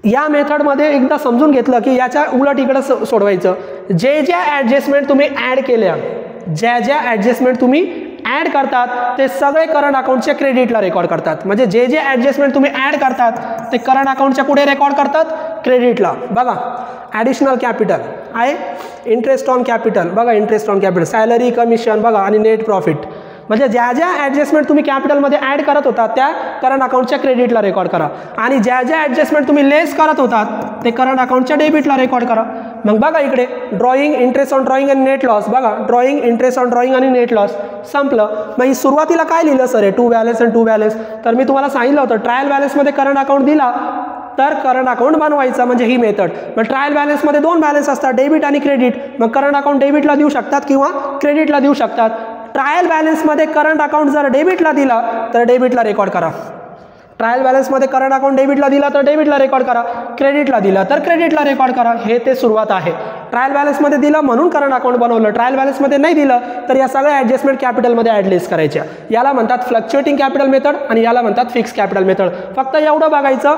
या मेथडमध्ये एकदा समजून घेतलं की याच्या उलट इकडं सोडवायचं. जे ज्या ॲडजस्टमेंट तुम्ही ॲड केल्या, ज्या ज्या ॲडजस्टमेंट तुम्ही ॲड करतात ते सगळे करंट अकाउंटच्या क्रेडिटला रेकॉर्ड करतात. म्हणजे जे जे ॲडजस्टमेंट तुम्ही ॲड करतात ते करंट अकाउंटच्या पुढे रेकॉर्ड करतात, क्रेडिटला. बघा, ॲडिशनल कॅपिटल आहे, इंटरेस्ट ऑन कॅपिटल, बघा interest on capital, salary, commission, बघा, आणि नेट प्रॉफिट. म्हणजे ज्या ज्या ॲडजस्टमेंट तुम्ही कॅपिटलमध्ये ॲड करत होता त्या करंट अकाउंटच्या क्रेडिटला रेकॉर्ड करा. आणि ज्या ज्या ॲडजस्टमेंट तुम्ही लेस करत होतात ते करंट अकाउंटच्या डेबिटला रेकॉर्ड करा. मग बघा इकडे ड्रॉइंग, इंटरेस्ट ऑन ड्रॉइंग आणि नेट लॉस. बघा, ड्रॉइंग, इंटरेस्ट ऑन ड्रॉइंग आणि नेट लॉस संपलं. मग सुरुवातीला काय लिहिलं सर, टू बॅलन्स आणि टू बॅलन्स. तर मी तुम्हाला सांगितलं होतं ट्रायल बॅलन्समध्ये करंट अकाउंट दिला तर करंट अकाउंट बनवायचा, म्हणजे ही मेथड. मग ट्रायल बॅलन्समध्ये दोन बॅलन्स असतात, डेबिट आणि क्रेडिट. मग करंट अकाउंट डेबिटला देऊ शकतात किंवा क्रेडिटला देऊ शकतात. ट्रायल बॅलन्समध्ये करंट अकाउंट जर डेबिटला दिला तर डेबिटला रेकॉर्ड करा. ट्रायल बॅलन्समध्ये करंट अकाउंट डेबिटला दिला तर डेबिटला रेकॉर्ड करा, क्रेडिटला दिला तर क्रेडिटला रेकॉर्ड करा. हे ते सुरुवात आहे. ट्रायल बॅलन्समध्ये दिलं म्हणून करंट अकाउंट बनवलं, ट्रायल बॅलन्समध्ये नाही दिलं तर या सगळ्या ॲडजस्टमेंट कॅपिटलमध्ये ॲडलेस करायच्या. याला म्हणतात फ्लक्च्युएटिंग कॅपिटल मेथड आणि याला म्हणतात फिक्स कॅपिटल मेथड. फक्त एवढं बघायचं,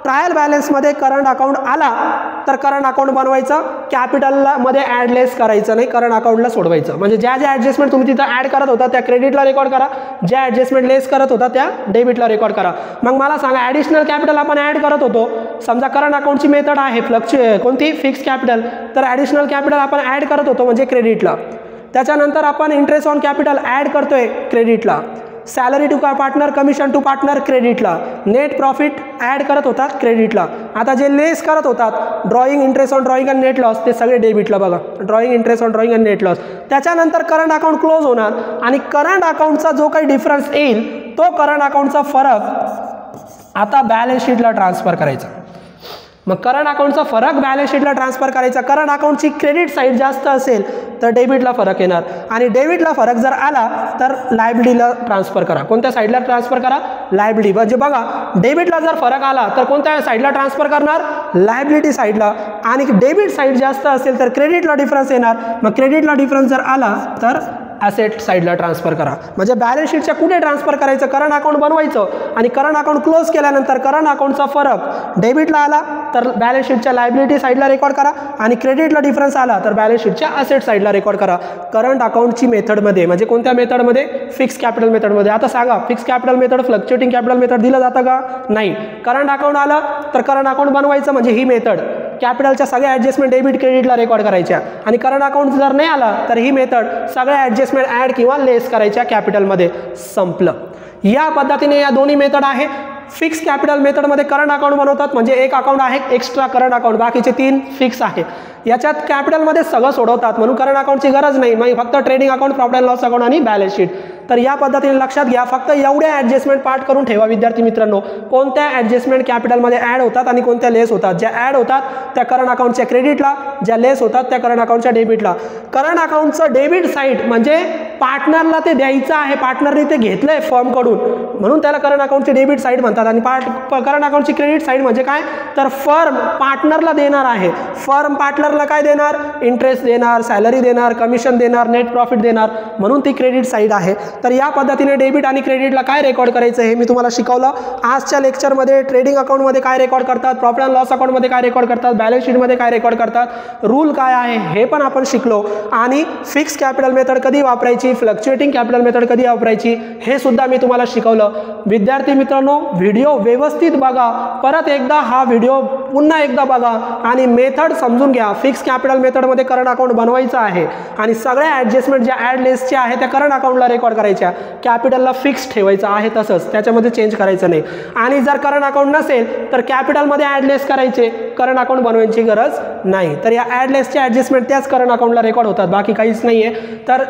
ट्रायल बॅलन्समध्ये करंट अकाउंट आला तर करंट अकाउंट बनवायचं, कॅपिटलला मध्ये ॲडलेस करायचं नाही, करंट अकाउंटला सोडवायचं. म्हणजे ज्या ज्या ॲडजस्टमेंट तुम्ही तिथं ॲड करत होता त्या क्रेडिटला रेकॉर्ड करा, ज्या ॲडजस्टमेंट लेस करत होता त्या डेबिटला रेकॉर्ड करा. मग मला सांगा, ॲडिशनल कॅपिटल आपण ॲड करत होतो, समजा करंट अकाउंटची मेथड आहे कोणती, फिक्स कॅपिटल. तर ॲडिशनल कॅपिटल आपण ॲड करत होतो म्हणजे क्रेडिटला. त्याच्यानंतर आपण इंटरेस्ट ऑन कॅपिटल ॲड करतोय क्रेडिटला. Salary to partner, commission to partner क्रेडिटला. नेट प्रॉफिट ॲड करत होतात क्रेडिटला. आता जे लेस करत होतात, ड्रॉइंग, इंटरेस्ट ऑन ड्रॉइंग आणि नेट लॉस, ते सगळे डेबिटला. बघा, ड्रॉइंग, इंटरेस्ट ऑन ड्रॉइंग आणि नेट लॉस. त्याच्यानंतर करंट अकाउंट क्लोज होणार आणि करंट अकाउंटचा जो काही डिफरन्स येईल तो करंट अकाउंटचा फरक आता बॅलन्स शीटला ट्रान्सफर करायचा. मग करंट अकाउंटचा फरक बॅलन्स शीटला ट्रान्सफर करायचा. करंट अकाउंटची क्रेडिट साईड जास्त असेल तर डेबिटला फरक येणार आणि डेबिटला फरक जर आला तर लायबिलिटीला ट्रान्सफर करा. कोणत्या साईडला ट्रान्सफर करा? लायबिलिटी. म्हणजे बघा, डेबिटला जर फरक आला तर कोणत्या साईडला ट्रान्सफर करणार? लायबिलिटी साईडला. आणि डेबिट साईड जास्त असेल तर क्रेडिटला डिफरन्स येणार. मग क्रेडिटला डिफरन्स जर आला तर ॲसेट साईडला ट्रान्सफर करा. म्हणजे बॅलन्स शीटच्या कुठे ट्रान्सफर करायचं? करंट अकाउंट बनवायचं आणि करंट अकाउंट क्लोज केल्यानंतर करंट अकाउंटचा फरक डेबिटला आला तर बॅलन्स शीटच्या लायबिलिटी साईडला रेकॉर्ड करा आणि क्रेडिटला डिफरन्स आला तर बॅलन्स शीटच्या असेट साईडला रेकॉर्ड करा. करंट अकाउंटची मेथडमध्ये, म्हणजे कोणत्या मेथडमध्ये? फिक्स कॅपिटल मेथडमध्ये. आता सांगा, fix capital method, fluctuating capital method दिलं जातं का? नाही. करंट अकाउंट आलं तर करंट अकाउंट बनवायचं, म्हणजे ही मेथड. कॅपिटलच्या सगळ्या ॲडजस्टमेंट डेबिट क्रेडिटला रेकॉर्ड करायच्या. आणि करंट अकाउंट जर नाही आला तर ही मेथड सगळ्या ॲडजस्टमेंट ॲड किंवा लेस करायच्या कॅपिटलमध्ये. संपलं. या पद्धतीने या दोन्ही मेथड आहे. फिक्स कॅपिटल मेथडमध्ये करंट अकाउंट बनवतात, म्हणजे एक अकाउंट आहे एक्स्ट्रा करंट अकाउंट, बाकीचे 3 फिक्स आहे. याच्यात कॅपिटलमध्ये सगळं सोडवतात म्हणून करंट अकाउंटची गरज नाही, मग फक्त trading account, profit and loss account आणि बॅलन्स शीट. तर या पद्धतीने लक्षात घ्या, फक्त एवढे ॲडजस्टमेंट पार्ट करून ठेवा विद्यार्थी मित्रांनो. कोणत्या ॲडजस्टमेंट कॅपिटलमध्ये ॲड होतात आणि कोणत्या लेस होतात. ज्या ॲड होतात त्या करंट अकाउंटच्या क्रेडिटला, ज्या लेस होतात त्या करंट अकाउंटच्या डेबिटला. करंट अकाउंटचं डेबिट साईड म्हणजे पार्टनरला ते द्यायचं आहे, पार्टनरने ते घेतलंय फर्मकडून म्हणून त्याला करंट अकाउंटची डेबिट साईड म्हणतात. आणि करंट अकाउंटची क्रेडिट साईड म्हणजे काय, तर फर्म पार्टनरला देणार आहे. फर्म पार्टनरला काय देणार, इंटरेस्ट देणार, सॅलरी देणार, कमिशन देणार, नेट प्रॉफिट देणार, म्हणून ती क्रेडिट साईड आहे. तर या पद्धतीने डेबिट आणि क्रेडिटला काय रेकॉर्ड करायचं हे मी तुम्हाला शिकवलं. आजच्या लेक्चरमध्ये ट्रेडिंग अकाउंटमध्ये काय रेकॉर्ड करतात, प्रॉफिट अँड लॉस अकाउंटमध्ये काय रेकॉर्ड करतात, बॅलन्स शीटमध्ये काय रेकॉर्ड करतात, रूल काय आहे हे पण आपण शिकलो. आणि फिक्स कॅपिटल मेथड कधी वापरायची, फ्लक्च्युएटिंग कॅपिटल मेथड कधी वापरायची हे सुद्धा मी तुम्हाला शिकवलं. विद्यार्थी मित्रांनो, व्हिडिओ व्यवस्थित बघा, परत एकदा हा व्हिडिओ पुन्हा एकदा बघा आणि मेथड समजून घ्या. फिक्स कॅपिटल मेथडमध्ये करंट अकाउंट बनवायचं आहे आणि सगळ्या ॲडजस्टमेंट ज्या ॲड लेसच्या आहेत त्या करंट अकाउंटला रेकॉर्ड करायच्या. कॅपिटलला फिक्स ठेवायचं आहे तसंच, त्याच्यामध्ये चेंज करायचं नाही. आणि जर करंट अकाउंट नसेल तर कॅपिटलमध्ये ॲड लेस करायचे, करंट अकाउंट बनवायची गरज नाही. तर या ॲड लेसचे ॲडजस्टमेंट त्याच करंट अकाउंटला रेकॉर्ड होतात, बाकी काहीच नाही आहे. तर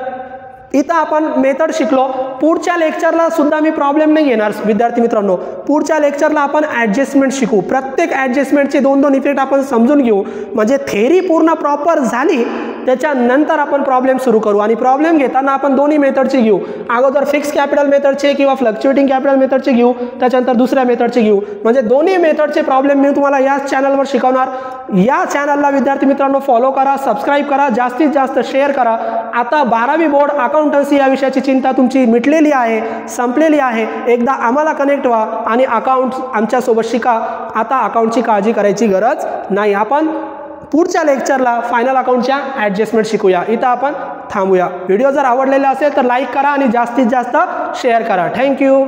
इथं आपण मेथड शिकलो. पुढच्या लेक्चरला सुद्धा मी प्रॉब्लेम नाही घेणार विद्यार्थी मित्रांनो. पुढच्या लेक्चरला आपण ॲडजस्टमेंट शिकू. प्रत्येक ॲडजस्टमेंटचे 2-2 इफेक्ट आपण समजून घेऊ. म्हणजे थेरी पूर्ण प्रॉपर झाली त्याच्यानंतर आपण प्रॉब्लेम सुरू करू. आणि प्रॉब्लेम घेताना आपण दोन्ही मेथडची घेऊ. अगोदर फिक्स कॅपिटल मेथडचे किंवा फ्लक्च्युएटिंग कॅपिटल मेथडचे घेऊ, त्याच्यानंतर दुसऱ्या मेथडचे घेऊ. म्हणजे दोन्ही मेथडचे प्रॉब्लेम मी तुम्हाला याच चॅनलवर शिकवणार. या चॅनलला विद्यार्थी मित्रांनो फॉलो करा, सबस्क्राईब करा, जास्तीत जास्त शेअर करा. आता 12वी बोर्ड अकाउंटन्सी या विषयाची चिंता तुमची मिटलेली आहे, संपलेली आहे. एकदा आम्हाला कनेक्ट व्हा आणि अकाउंट आमच्यासोबत शिका. आता अकाउंटची काळजी करायची गरज नाही. आपण पुढच्या लेक्चरला फायनल अकाउंटच्या ॲडजस्टमेंट शिकूया. इथं आपण थांबूया. व्हिडिओ जर आवडलेला असेल तर लाईक करा आणि जास्तीत जास्त शेअर करा. थँक्यू.